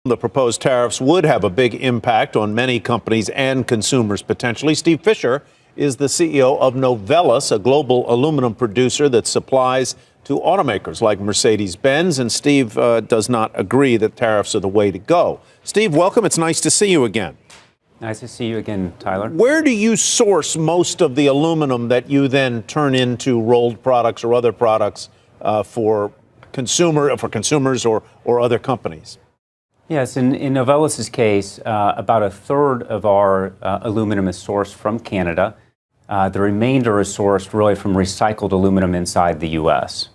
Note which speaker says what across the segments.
Speaker 1: The proposed tariffs would have a big impact on many companies and consumers potentially. Steve Fisher is the CEO of Novelis, a global aluminum producer that supplies to automakers like Mercedes-Benz. And Steve does not agree that tariffs are the way to go. Steve, welcome. It's nice to see you again.
Speaker 2: Nice to see you again, Tyler.
Speaker 1: Where do you source most of the aluminum that you then turn into rolled products or other products for consumers or other companies?
Speaker 2: Yes, in Novelis' case, about a third of our aluminum is sourced from Canada. The remainder is sourced really from recycled aluminum inside the U.S.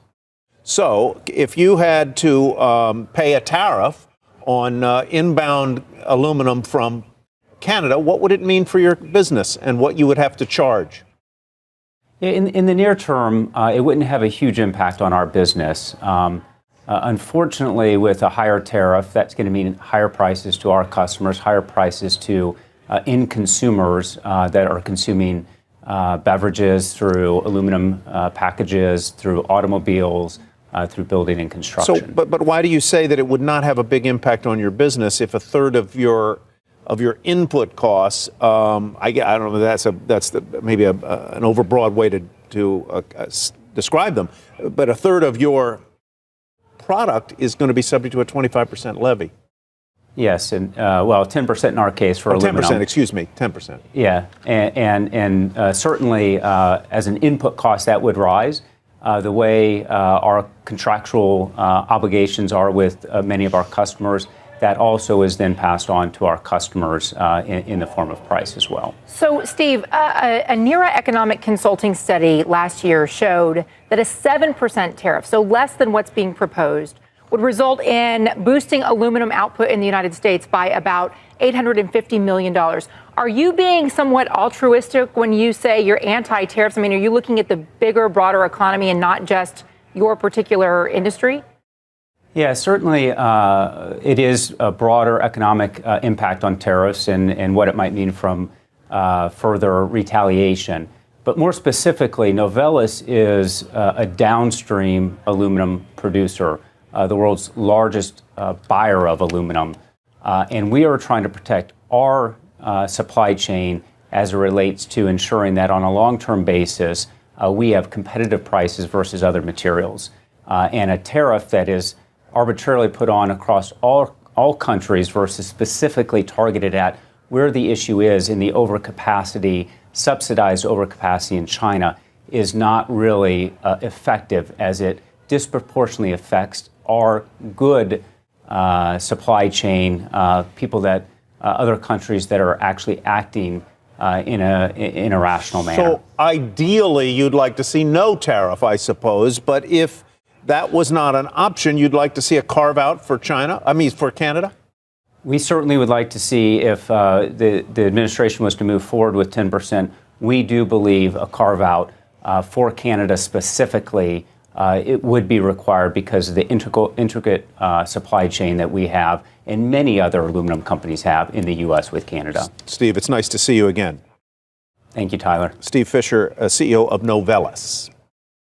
Speaker 1: So if you had to pay a tariff on inbound aluminum from Canada, what would it mean for your business and what you would have to charge?
Speaker 2: In the near term, it wouldn't have a huge impact on our business. Unfortunately, with a higher tariff, that's going to mean higher prices to our customers, higher prices to end consumers that are consuming beverages through aluminum packages, through automobiles, through building and construction.
Speaker 1: So, but why do you say that it would not have a big impact on your business if a third of your input costs? I don't know. That's maybe an overbroad way to describe them. But a third of your product is going to be subject to a 25% levy.
Speaker 2: Yes, and 10% in our case for aluminum.
Speaker 1: 10%, excuse me, 10%.
Speaker 2: Yeah, and certainly as an input cost that would rise. The way our contractual obligations are with many of our customers, that also is then passed on to our customers in the form of price as well.
Speaker 3: So, Steve, a NERA economic consulting study last year showed that a 7% tariff, so less than what's being proposed, would result in boosting aluminum output in the United States by about $850 million. Are you being somewhat altruistic when you say you're anti-tariffs? I mean, are you looking at the bigger, broader economy and not just your particular industry?
Speaker 2: Yeah, certainly it is a broader economic impact on tariffs and what it might mean from further retaliation. But more specifically, Novelis is a downstream aluminum producer, the world's largest buyer of aluminum. And we are trying to protect our supply chain as it relates to ensuring that on a long-term basis, we have competitive prices versus other materials. And a tariff that is arbitrarily put on across all countries versus specifically targeted at where the issue is in the overcapacity, subsidized overcapacity in China is not really effective, as it disproportionately affects our good supply chain, people that other countries that are actually acting in a rational manner.
Speaker 1: So ideally, you'd like to see no tariff, I suppose. But if that was not an option, you'd like to see a carve out for for Canada?
Speaker 2: We certainly would like to see if the administration was to move forward with 10%. We do believe a carve out for Canada specifically, it would be required because of the intricate supply chain that we have and many other aluminum companies have in the U.S. with Canada.
Speaker 1: Steve, it's nice to see you again.
Speaker 2: Thank you, Tyler.
Speaker 1: Steve Fisher, CEO of Novelis.